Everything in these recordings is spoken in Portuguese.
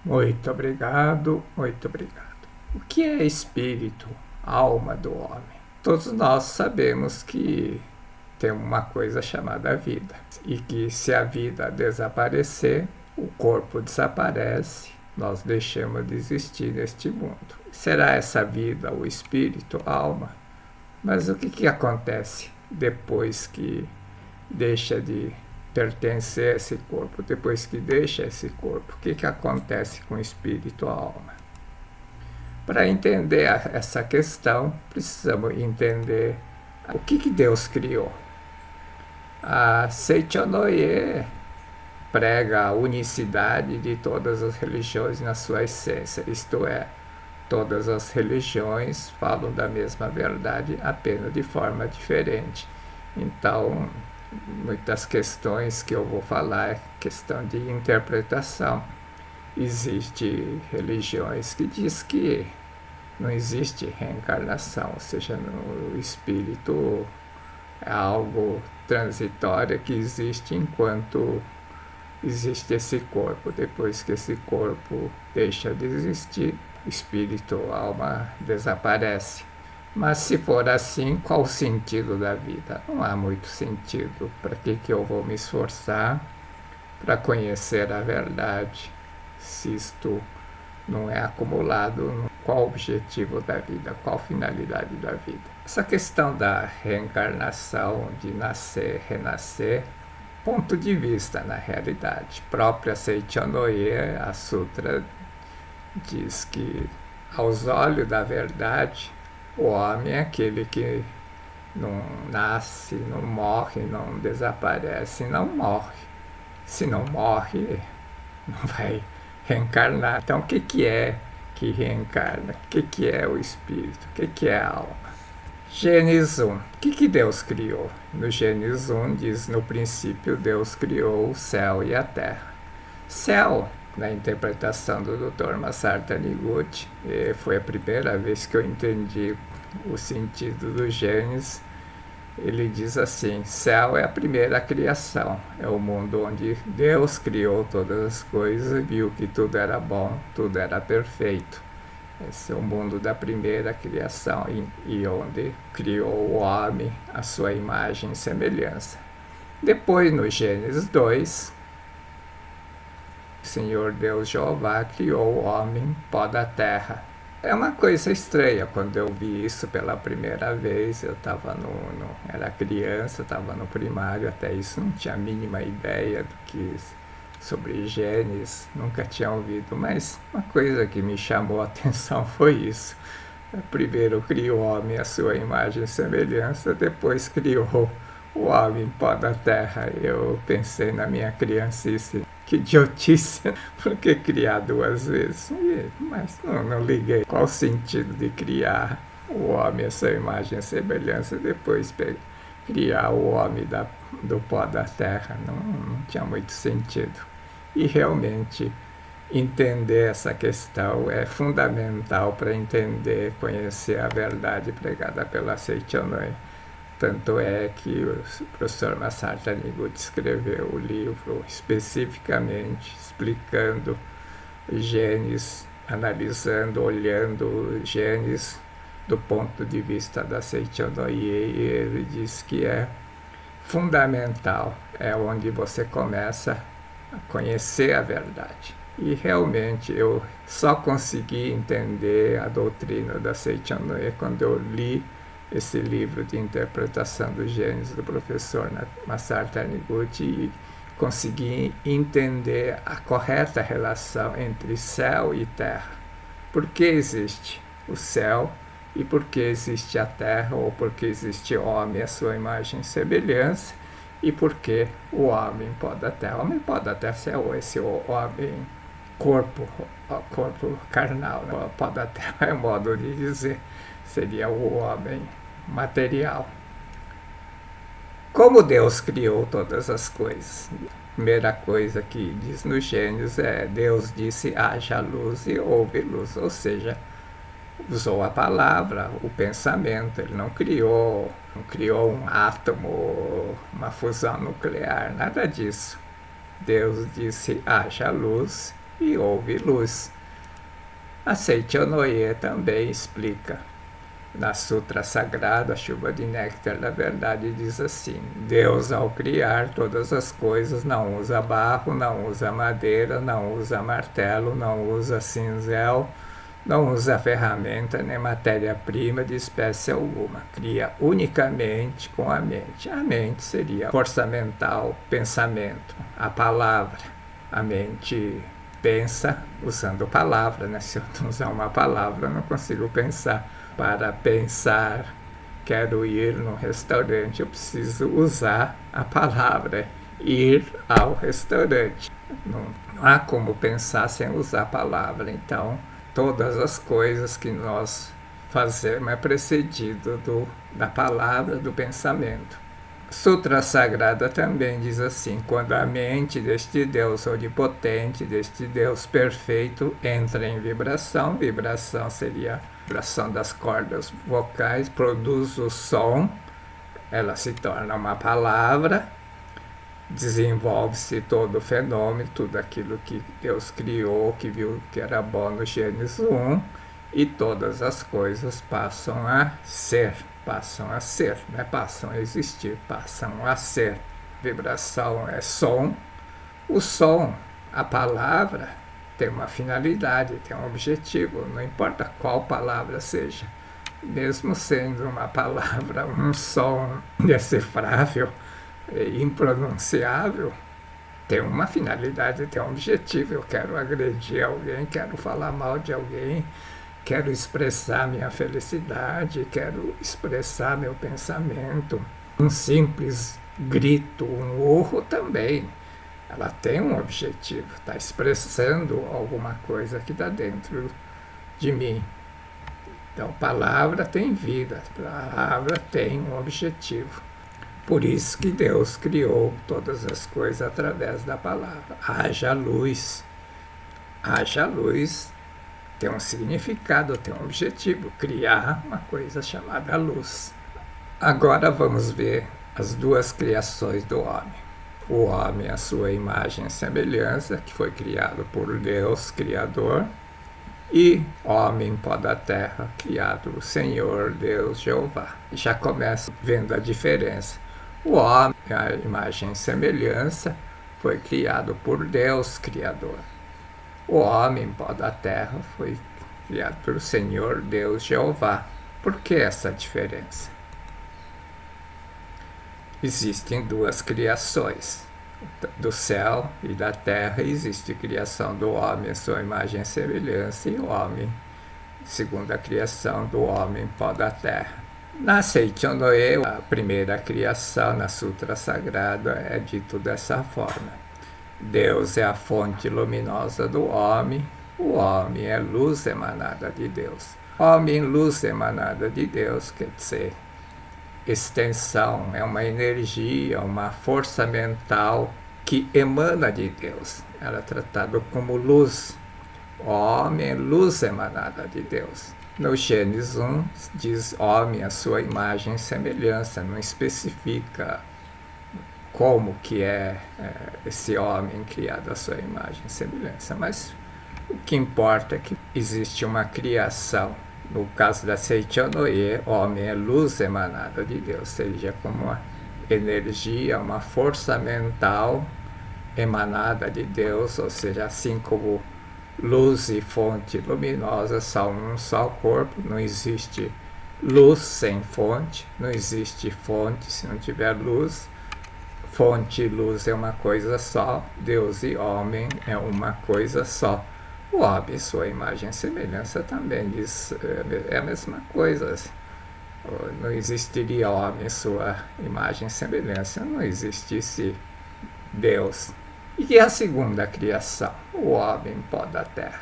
Muito obrigado, muito obrigado. O que é espírito, alma do homem? Todos nós sabemos que tem uma coisa chamada vida e que se a vida desaparecer, o corpo desaparece, nós deixamos de existir neste mundo. Será essa vida o espírito, a alma? Mas o que acontece depois que deixa de pertencer a esse corpo, depois que deixa esse corpo? O que acontece com o espírito, a alma? Para entender essa questão, precisamos entender o que Deus criou. A Seichonoye prega a unicidade de todas as religiões na sua essência, isto é, todas as religiões falam da mesma verdade, apenas de forma diferente. Então, muitas questões que eu vou falar é questão de interpretação. Existem religiões que diz que não existe reencarnação, ou seja, o espírito é algo transitório que existe enquanto existe esse corpo. Depois que esse corpo deixa de existir, espírito, alma desaparece. Mas se for assim, qual o sentido da vida? Não há muito sentido. Para que eu vou me esforçar para conhecer a verdade, se isto não é acumulado? Qual o objetivo da vida? Qual a finalidade da vida? Essa questão da reencarnação, de nascer, renascer, ponto de vista na realidade. Própria Seichonoye, a sutra, diz que aos olhos da verdade, o homem é aquele que não nasce, não morre, não desaparece, não morre. Se não morre, não vai reencarnar. Então, o que é que reencarna? O que é o espírito? O que é a alma? Gênesis 1. O que Deus criou? No Gênesis 1 diz: no princípio Deus criou o céu e a terra. Céu, na interpretação do Dr. Masaru Taniguchi, foi a primeira vez que eu entendi o sentido do Gênesis. Ele diz assim: céu é a primeira criação, é o mundo onde Deus criou todas as coisas, viu que tudo era bom, tudo era perfeito. Esse é o mundo da primeira criação e onde criou o homem à sua imagem e semelhança. Depois, no Gênesis 2, o Senhor Deus Jeová criou o homem pó da terra. É uma coisa estranha. Quando eu vi isso pela primeira vez, eu estava era criança, estava no primário, até isso não tinha a mínima ideia do que sobre Gênesis, nunca tinha ouvido, mas uma coisa que me chamou a atenção foi isso. Primeiro criou o homem à sua imagem e semelhança, depois criou o homem pó da terra. Eu pensei na minha criancice: que idiotice, por que criar duas vezes? Mas não liguei qual o sentido de criar o homem à sua imagem e semelhança, depois criar o homem do pó da terra. Não tinha muito sentido. E realmente entender essa questão é fundamental para entender, conhecer a verdade pregada pela Seichonoye. Tanto é que o professor Masaru Taniguchi escreveu o livro especificamente explicando Gênesis, analisando, olhando Gênesis do ponto de vista da Seichonoye, e ele diz que é fundamental, é onde você começa a conhecer a verdade. E realmente eu só consegui entender a doutrina da Seichonoye quando eu li esse livro de interpretação do Gênesis do professor Masaru Taniguchi e consegui entender a correta relação entre céu e terra. Por que existe o céu e por que existe a terra, ou por que existe o homem à sua imagem e semelhança, e por que o homem pó da terra. O homem pó da terra é esse homem corpo carnal, né? O pó da terra é modo de dizer, seria o homem material. Como Deus criou todas as coisas? A primeira coisa que diz no Gênesis é: Deus disse haja luz e houve luz, ou seja, usou a palavra, o pensamento. Ele não criou um átomo, uma fusão nuclear, nada disso. Deus disse haja luz e houve luz. A Seichonoye também explica. Na Sutra Sagrada, a chuva de néctar da verdade diz assim: Deus, ao criar todas as coisas, não usa barro, não usa madeira, não usa martelo, não usa cinzel, não usa ferramenta nem matéria-prima de espécie alguma. Cria unicamente com a mente. A mente seria a força mental, pensamento, a palavra. A mente pensa usando palavra, né? Se eu não usar uma palavra, eu não consigo pensar. Para pensar, quero ir no restaurante, eu preciso usar a palavra ir ao restaurante. Não há como pensar sem usar a palavra. Então, todas as coisas que nós fazemos é precedido da palavra, do pensamento. Sutra Sagrada também diz assim: quando a mente deste Deus onipotente, deste Deus perfeito, entra em vibração, vibração seria a vibração das cordas vocais, produz o som, ela se torna uma palavra, desenvolve-se todo o fenômeno, tudo aquilo que Deus criou, que viu que era bom no Gênesis 1, e todas as coisas passam a ser, né? Passam a existir, passam a ser. Vibração é som. O som, a palavra, tem uma finalidade, tem um objetivo, não importa qual palavra seja. Mesmo sendo uma palavra, um som indecifrável, impronunciável, tem uma finalidade, tem um objetivo. Eu quero agredir alguém, quero falar mal de alguém, quero expressar minha felicidade, quero expressar meu pensamento. Um simples grito, um urro também, ela tem um objetivo, está expressando alguma coisa que está dentro de mim. Então, palavra tem vida, palavra tem um objetivo. Por isso que Deus criou todas as coisas através da palavra. Haja luz. Haja luz tem um significado, tem um objetivo, criar uma coisa chamada luz. Agora vamos ver as duas criações do homem. O homem, a sua imagem e semelhança, que foi criado por Deus, Criador, e homem, pó da terra, criado o Senhor, Deus, Jeová. Já começa vendo a diferença. O homem, a imagem e semelhança, foi criado por Deus, Criador. O homem, pó da terra, foi criado pelo Senhor, Deus, Jeová. Por que essa diferença? Existem duas criações. Do céu e da terra existe a criação do homem, a sua imagem e semelhança, e o homem, segundo a criação do homem, pó da terra. Na Seichonoye, a primeira criação, na Sutra Sagrada, é dito dessa forma: Deus é a fonte luminosa do homem, o homem é luz emanada de Deus. Homem, luz emanada de Deus, quer dizer, extensão, é uma energia, uma força mental que emana de Deus. Ela é tratada como luz. O homem é luz emanada de Deus. No Gênesis 1 diz homem, a sua imagem e semelhança, não especifica como que é esse homem criado à sua imagem e semelhança, mas o que importa é que existe uma criação. No caso da Seichonoye, homem é luz emanada de Deus, seja como uma energia, uma força mental emanada de Deus, ou seja, assim como luz e fonte luminosa são um só corpo, não existe luz sem fonte, não existe fonte se não tiver luz. Fonte e luz é uma coisa só, Deus e homem é uma coisa só. O homem, sua imagem e semelhança, também diz, é a mesma coisa. Não existiria homem, sua imagem e semelhança, não existisse Deus. E a segunda criação, o homem, pó da terra.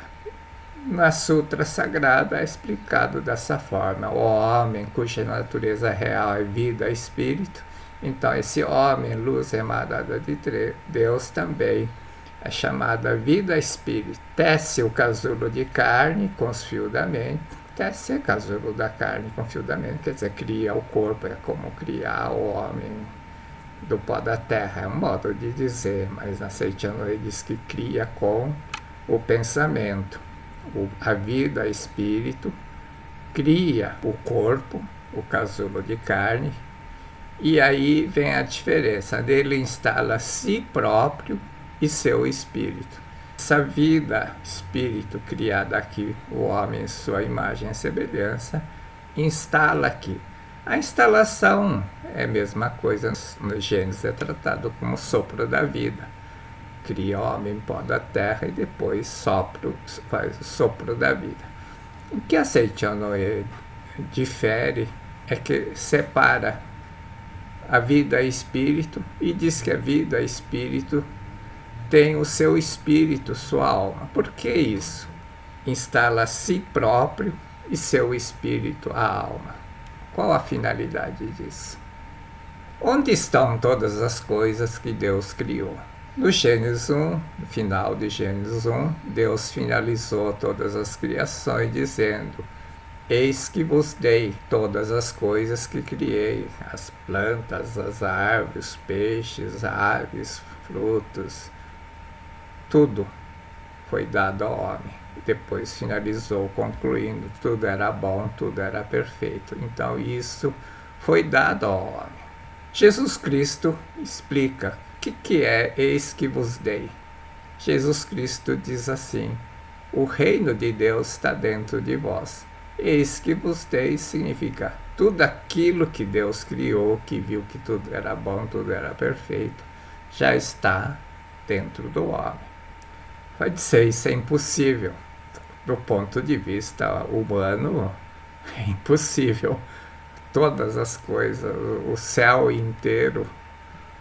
Na Sutra Sagrada é explicado dessa forma: o homem, cuja natureza real é vida, espírito, então esse homem, luz emanada de Deus, também é chamada vida espírito. Tece o casulo de carne com os fios da mente. Tece é casulo da carne com fio da mente, quer dizer, cria o corpo, é como criar o homem do pó da terra, é um modo de dizer, mas na Seichonoye diz que cria com o pensamento, a vida, espírito, cria o corpo, o casulo de carne, e aí vem a diferença. Ele instala si próprio e seu espírito. Essa vida, espírito criada aqui, o homem em sua imagem e semelhança, instala aqui. A instalação é a mesma coisa, no Gênesis é tratado como sopro da vida. Cria o homem pó da terra e depois faz o sopro da vida. O que a Seichonoye difere é que separa a vida e espírito e diz que a vida e espírito tem o seu espírito, sua alma. Por que isso? Instala a si próprio e seu espírito, a alma. Qual a finalidade disso? Onde estão todas as coisas que Deus criou? No Gênesis 1, no final de Gênesis 1, Deus finalizou todas as criações dizendo: eis que vos dei todas as coisas que criei, as plantas, as árvores, os peixes, aves, frutos, tudo foi dado ao homem. E depois finalizou concluindo: tudo era bom, tudo era perfeito. Então isso foi dado ao homem. Jesus Cristo explica o que é eis que vos dei. Jesus Cristo diz assim: o reino de Deus está dentro de vós. Eis que vos dei significa tudo aquilo que Deus criou, que viu que tudo era bom, tudo era perfeito, já está dentro do homem. Vai dizer, isso é impossível. Do ponto de vista humano, é impossível. Todas as coisas, o céu inteiro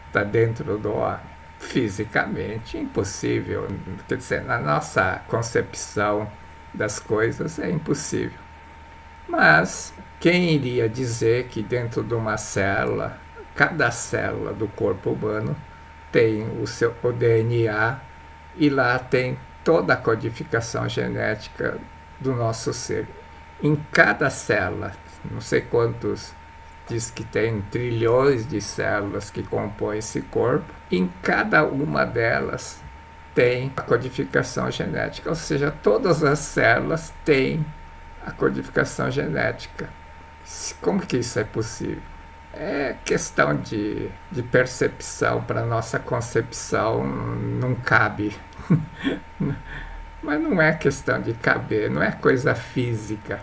está dentro do homem. Fisicamente, impossível. Quer dizer, na nossa concepção das coisas, é impossível. Mas quem iria dizer que dentro de uma célula, cada célula do corpo humano tem o DNA e lá tem toda a codificação genética do nosso ser. Em cada célula, não sei quantos, diz que tem trilhões de células que compõem esse corpo, em cada uma delas tem a codificação genética, ou seja, todas as células têm a codificação genética. Como que isso é possível? É questão de percepção, para nossa concepção não cabe. Mas não é questão de caber, não é coisa física,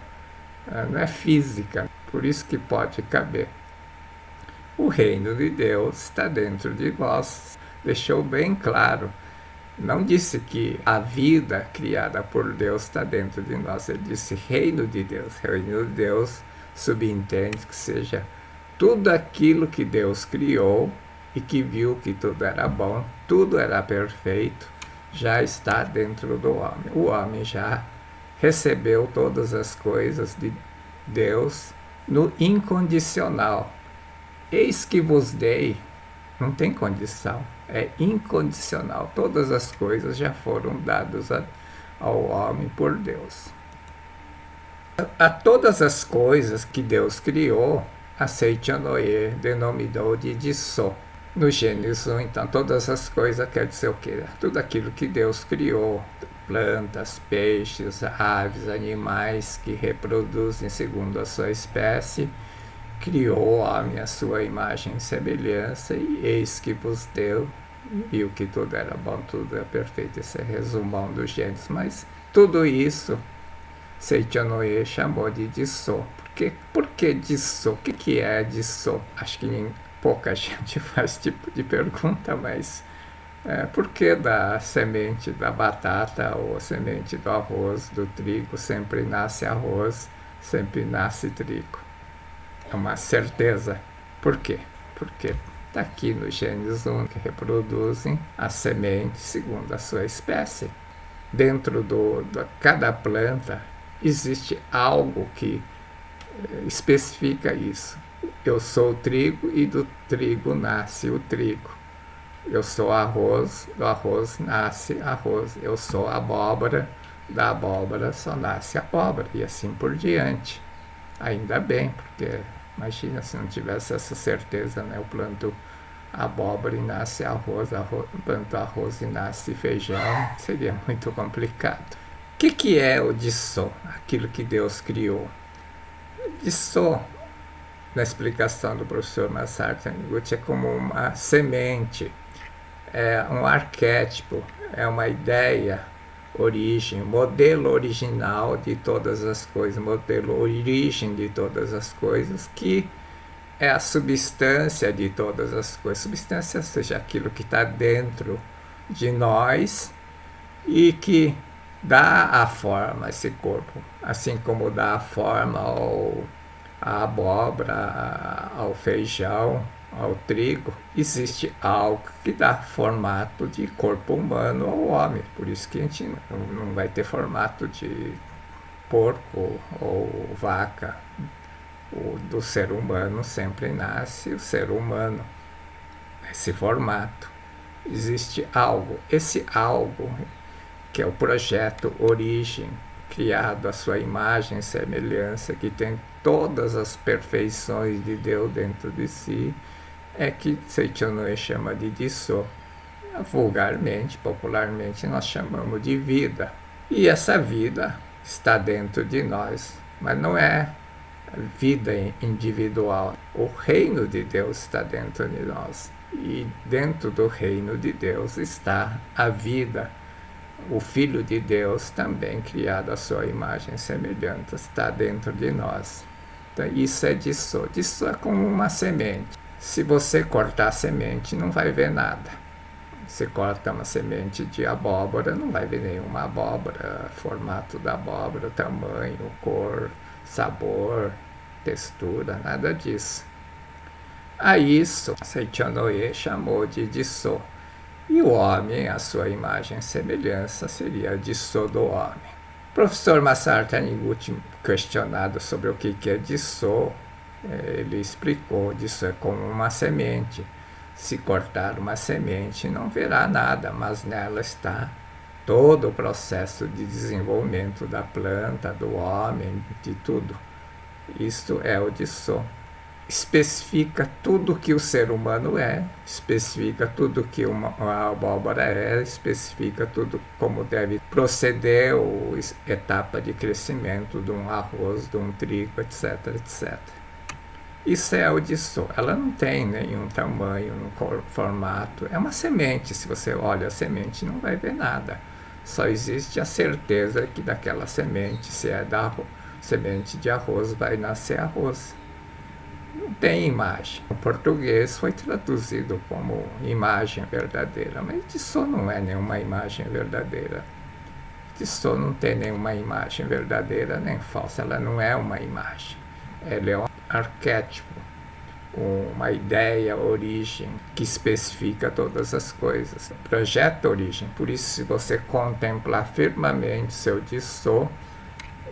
não é física, por isso que pode caber. O reino de Deus está dentro de vós, deixou bem claro. Não disse que a vida criada por Deus está dentro de nós, ele disse reino de Deus. Reino de Deus subentende que seja tudo aquilo que Deus criou e que viu que tudo era bom, tudo era perfeito, já está dentro do homem. O homem já recebeu todas as coisas de Deus no incondicional. Eis que vos dei, não tem condição, é incondicional. Todas as coisas já foram dadas ao homem por Deus. A todas as coisas que Deus criou, a Seichonoye denominou de Jisso. No Gênesis 1, então, todas as coisas quer dizer o quê? Tudo aquilo que Deus criou, plantas, peixes, aves, animais que reproduzem segundo a sua espécie, criou o homem à sua imagem e semelhança, e eis que vos deu, viu que tudo era bom, tudo era perfeito. Esse é resumão do Gênesis, mas tudo isso Seichonoye chamou de Jisso. Por que Jisso? O que é Jisso? Acho que pouca gente faz esse tipo de pergunta, mas por que da semente da batata ou a semente do arroz, do trigo, sempre nasce arroz, sempre nasce trigo? É uma certeza. Por quê? Porque está aqui no Gênesis 1 que reproduzem as sementes segundo a sua espécie. Dentro de cada planta existe algo que especifica isso. Eu sou o trigo e do trigo nasce o trigo. Eu sou arroz, do arroz nasce arroz. Eu sou abóbora, da abóbora só nasce abóbora, e assim por diante. Ainda bem, porque imagina se não tivesse essa certeza, né? Eu planto abóbora e nasce arroz, planto arroz e nasce feijão, seria muito complicado. O que é o Dissô, aquilo que Deus criou? Dissô, na explicação do professor Masaru Taniguchi, é como uma semente, é um arquétipo, é uma ideia, origem, modelo original de todas as coisas, modelo origem de todas as coisas, que é a substância de todas as coisas. Substância, ou seja, aquilo que está dentro de nós e que dá a forma a esse corpo, assim como dá a forma à abóbora, ao feijão, ao trigo. Existe algo que dá formato de corpo humano ao homem, por isso que a gente não vai ter formato de porco ou vaca. Do ser humano sempre nasce o ser humano, esse formato. Existe algo, esse algo que é o projeto Origem, criado à sua imagem e semelhança, que tem todas as perfeições de Deus dentro de si, é que Seichonoe chama de Dissô. Vulgarmente, popularmente, nós chamamos de vida. E essa vida está dentro de nós, mas não é vida individual. O reino de Deus está dentro de nós. E dentro do reino de Deus está a vida. O Filho de Deus, também criado à sua imagem e semelhança, está dentro de nós. Então, isso é Dissô. Dissô é como uma semente. Se você cortar a semente, não vai ver nada. Se corta uma semente de abóbora, não vai ver nenhuma abóbora, formato da abóbora, tamanho, cor, sabor, textura, nada disso. A isso, Seichonoe chamou de Dissô. E o homem, a sua imagem e semelhança, seria Dissô do homem. O professor Masaru Taniguchi, questionado sobre o que é Dissô, ele explicou: Dissô é como uma semente. Se cortar uma semente, não verá nada, mas nela está todo o processo de desenvolvimento da planta, do homem, de tudo. Isto é o Dissô. Especifica tudo que o ser humano é, especifica tudo que uma abóbora é, especifica tudo como deve proceder ou etapa de crescimento de um arroz, de um trigo, etc, etc. Isso é o Dissô. Ela não tem nenhum tamanho, formato. É uma semente. Se você olha a semente, não vai ver nada. Só existe a certeza que daquela semente, se é da semente de arroz, vai nascer arroz. Não tem imagem. O português foi traduzido como imagem verdadeira, mas Dissô não é nenhuma imagem verdadeira. Dissô não tem nenhuma imagem verdadeira nem falsa. Ela não é uma imagem. Ela é um arquétipo, uma ideia, origem, que especifica todas as coisas. Projeta origem. Por isso, se você contemplar firmemente seu Dissô,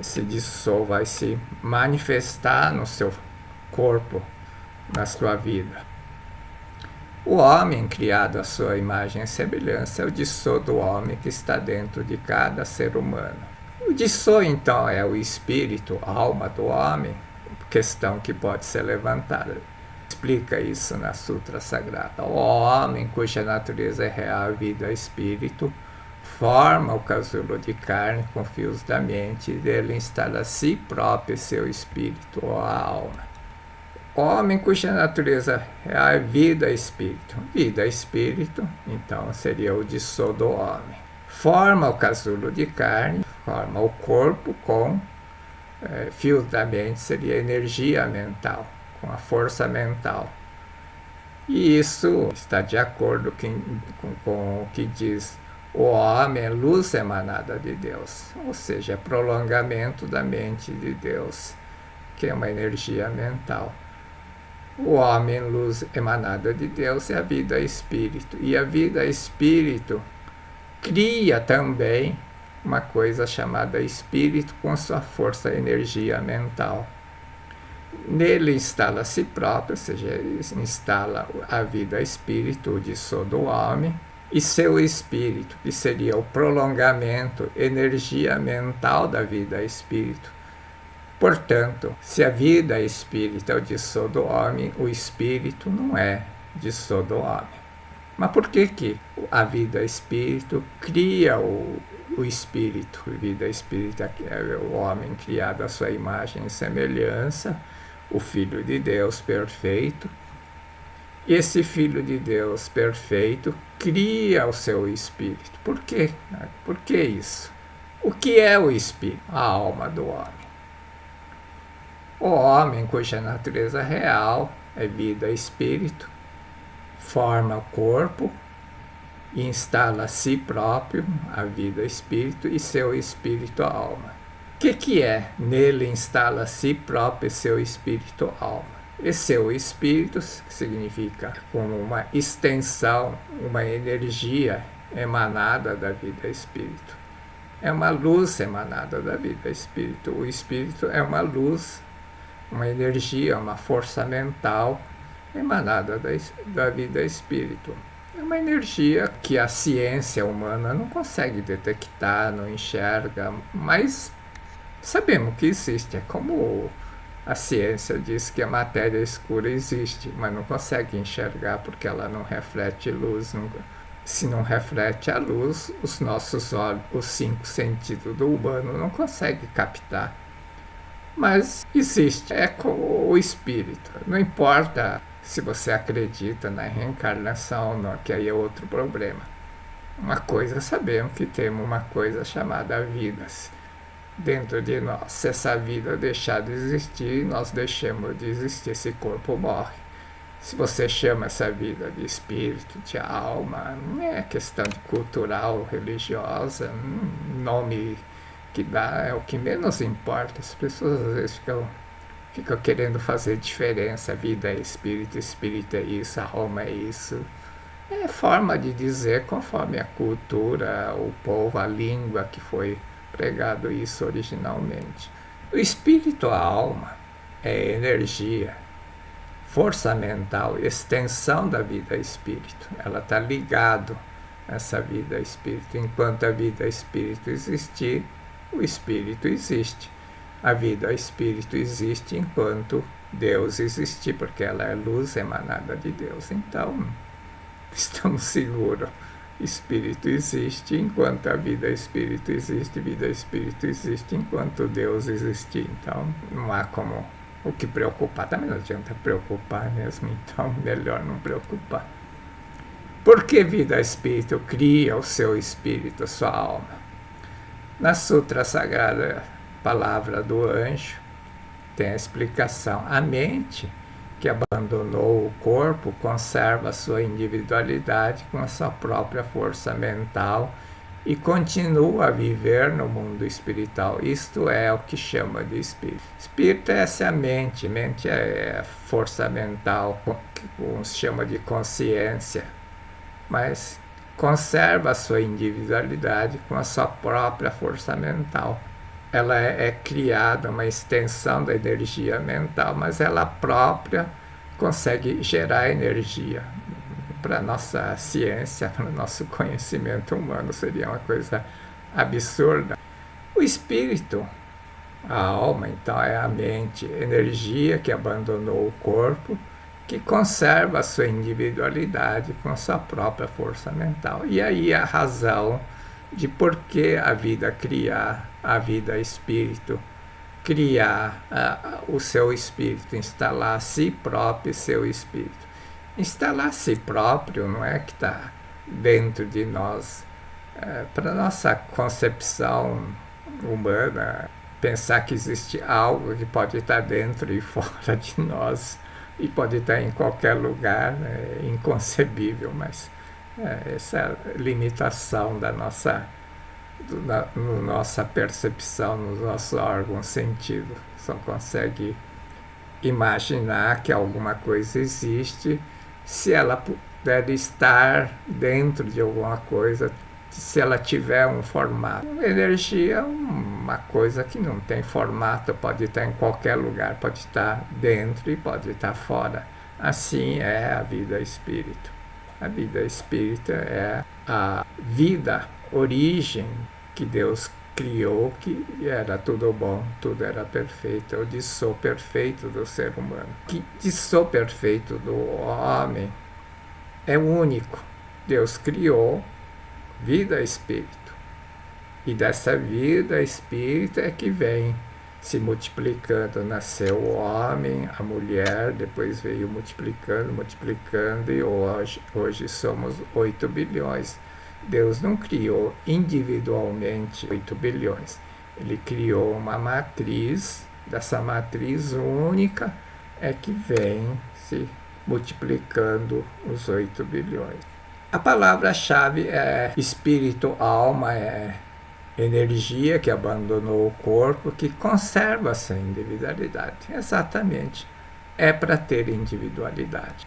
esse Dissô vai se manifestar no seu corpo, na sua vida. O homem, criado à sua imagem e semelhança, é o Dissô do homem que está dentro de cada ser humano. O Dissô, então, é o espírito, a alma do homem, questão que pode ser levantada. Explica isso na Sutra Sagrada. O homem, cuja natureza é real, vida, espírito, forma o casulo de carne com fios da mente, e dele instala a si próprio seu espírito, ou a alma. O homem cuja natureza real é vida, espírito. Vida, espírito, então seria o Dissô do homem. Forma o casulo de carne, forma o corpo com fios da mente, seria energia mental, com a força mental. E isso está de acordo com o que diz: o homem é luz emanada de Deus, ou seja, é prolongamento da mente de Deus, que é uma energia mental. O homem, luz emanada de Deus, é a vida espírito. E a vida espírito cria também uma coisa chamada espírito com sua força e energia mental. Nele instala a si próprio, ou seja, instala a vida espírito, o Dissô do homem, e seu espírito, que seria o prolongamento, energia mental da vida espírito. Portanto, se a vida espírita é o Dissô do homem, o espírito não é de todo homem. Mas por que a vida espírito cria o espírito? A vida espírita é o homem criado à sua imagem e semelhança, o Filho de Deus perfeito. Esse Filho de Deus perfeito cria o seu espírito. Por quê? Por que isso? O que é o espírito? A alma do homem. O homem, cuja natureza real é vida espírito, forma o corpo e instala a si próprio a vida espírito e seu espírito a alma. O que é? Nele instala a si próprio seu espírito alma. E seu espírito significa como uma extensão, uma energia emanada da vida espírito. É uma luz emanada da vida espírito. O espírito é uma luz, uma energia, uma força mental emanada da vida espírito. É uma energia que a ciência humana não consegue detectar, não enxerga, mas sabemos que existe. É como a ciência diz que a matéria escura existe, mas não consegue enxergar porque ela não reflete luz. Se não reflete a luz, os nossos olhos, os 5 sentidos do humano não conseguem captar. Mas existe, é como o espírito. Não importa se você acredita na reencarnação, não, que aí é outro problema. Uma coisa sabemos que temos uma coisa chamada vida dentro de nós. Se essa vida deixar de existir, nós deixamos de existir, esse corpo morre. Se você chama essa vida de espírito, de alma, não é questão de cultural, religiosa, nome que dá é o que menos importa. As pessoas às vezes ficam querendo fazer diferença. Vida é espírito, espírito é isso, a alma é isso. É forma de dizer conforme a cultura, o povo, a língua que foi pregado isso originalmente. O espírito, a alma, é energia, força mental, extensão da vida espírito. Ela está ligada a essa vida espírito. Enquanto a vida espírito existir, o espírito existe. A vida espírito existe enquanto Deus existir, porque ela é luz emanada de Deus. Então, estamos seguros. Espírito existe enquanto a vida espírito existe enquanto Deus existir. Então, não há como o que preocupar. Também não adianta preocupar mesmo, então melhor não preocupar. Por que vida espírito cria o seu espírito, a sua alma? Na Sutra Sagrada Palavra do Anjo, tem a explicação. A mente que abandonou o corpo conserva sua individualidade com a sua própria força mental e continua a viver no mundo espiritual. Isto é o que chama de espírito. Espírito é essa mente é a força mental, que uns chamam de consciência, mas conserva a sua individualidade com a sua própria força mental. Ela é criada, uma extensão da energia mental, mas ela própria consegue gerar energia. Para a nossa ciência, para o nosso conhecimento humano, seria uma coisa absurda. O espírito, a alma, então, é a mente, energia que abandonou o corpo, que conserva a sua individualidade com a sua própria força mental. E aí a razão de por que a vida criar, a vida espírito, criar o seu espírito, instalar a si próprio seu espírito. Instalar a si próprio não é que está dentro de nós. Para nossa concepção humana, pensar que existe algo que pode estar dentro e fora de nós e pode estar em qualquer lugar é inconcebível, mas essa limitação da nossa percepção, nos nossos órgãos sentidos. Só consegue imaginar que alguma coisa existe se ela puder estar dentro de alguma coisa, se ela tiver um formato. Energia é uma coisa que não tem formato, pode estar em qualquer lugar, pode estar dentro e pode estar fora. Assim é a vida espírita. A vida espírita é a vida, origem que Deus criou, que era tudo bom, tudo era perfeito. Eu disse sou perfeito do ser humano. Que disse sou perfeito do homem é único. Deus criou vida espírito. E dessa vida espírita é que vem se multiplicando. Nasceu o homem, a mulher, depois veio multiplicando, multiplicando, e hoje somos 8 bilhões. Deus não criou individualmente 8 bilhões. Ele criou uma matriz, dessa matriz única é que vem se multiplicando os 8 bilhões. A palavra-chave é espírito, alma, é energia que abandonou o corpo, que conserva essa individualidade. Exatamente. É para ter individualidade.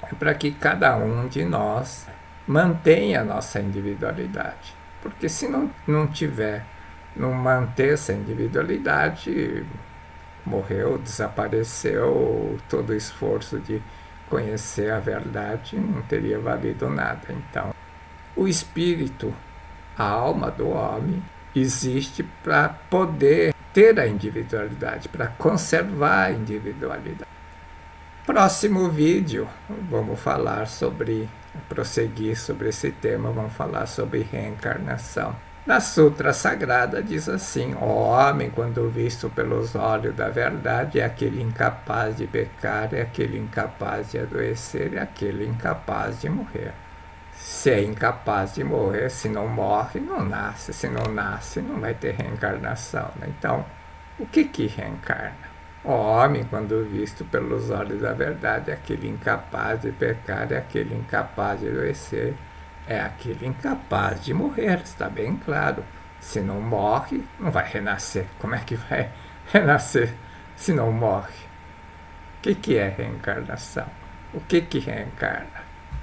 É para que cada um de nós mantenha a nossa individualidade. Porque se não tiver, não manter essa individualidade, morreu, desapareceu, todo o esforço de conhecer a verdade não teria valido nada. Então, o espírito, a alma do homem, existe para poder ter a individualidade, para conservar a individualidade. Próximo vídeo, vamos falar prosseguir sobre esse tema, vamos falar sobre reencarnação. Na Sutra Sagrada diz assim: o homem, quando visto pelos olhos da verdade, é aquele incapaz de pecar, é aquele incapaz de adoecer, é aquele incapaz de morrer. Se é incapaz de morrer, se não morre, não nasce. Se não nasce, não vai ter reencarnação. Então, o que reencarna? O homem, quando visto pelos olhos da verdade, é aquele incapaz de pecar, é aquele incapaz de adoecer, é aquele incapaz de morrer, está bem claro. Se não morre, não vai renascer. Como é que vai renascer se não morre? O que é reencarnação? O que reencarna?